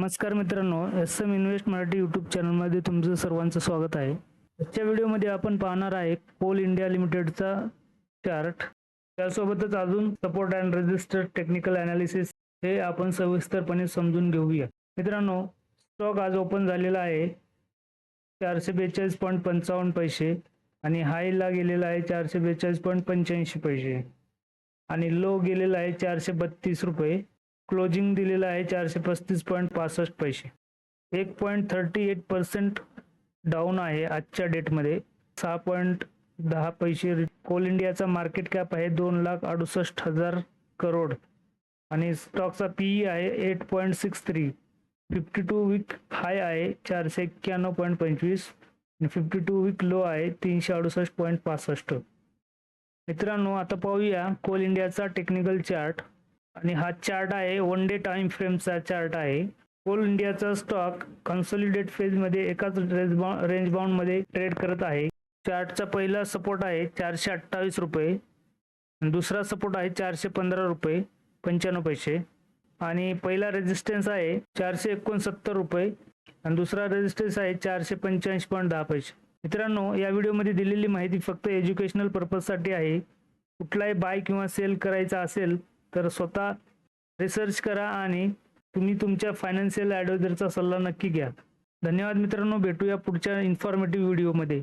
नमस्कार मित्रांनो, SM invest Marathi YouTube चॅनलमध्ये तुमचं सर्वांचं स्वागत आहे. आजच्या व्हिडिओमध्ये आपण पाहणार आहे कोल इंडिया लिमिटेडचा चार्ट. त्यासोबतच अजून support and resistance technical analysis हे आपण सविस्तरपणे समजून घेऊया. मित्रांनो, स्टॉक आज ओपन झालेला आहे 442.55 पैसे आणि हायला गेलेला आहे 442.85 पैसे आणि लो गेलेला आहे 432 रुपये. क्लोजिंग दिलेला आहे 435.65 पैसे. 1.38% डाऊन आहे आजच्या डेटमध्ये. 6.10 पैसे. कोल इंडियाचा मार्केट कॅप आहे 2,68,000 करोड आणि स्टॉकचा PE आहे 8.63. 52 वीक हाय आहे 491.25 आणि 52 वीक लो आहे 368.65. मित्रांनो, आता पाहूया कोल इंडियाचा टेक्निकल चार्ट आणि हा चार्ट आहे 1 डे टाइम फ्रेमचा चार्ट आहे. कोल इंडियाचा स्टॉक कन्सोलिडेट फेजमध्ये एकाच रेंज बाउंड मध्ये ट्रेड करत आहे. चार्टचा पहिला सपोर्ट आहे 428 रुपये, दुसरा सपोर्ट आहे 415 रुपये 95 पैसे आणि पहिला रेजिस्टन्स आहे 469 रुपये आणि दुसरा रेजिस्टन्स आहे 485.10 पैसे. मित्रांनो, या व्हिडिओमध्ये दिलेली माहिती फक्त एज्युकेशनल पर्पजसाठी आहे. कुठलाही बाय किंवा सेल करायचा असेल तर स्वतः रिसर्च करा आणि तुम्ही तुमच्या फायनान्शियल ॲडवायझरचा सल्ला नक्की घ्या. धन्यवाद मित्रांनो, भेटूया पुढच्या इन्फॉर्मेटिव्ह व्हिडिओमध्ये.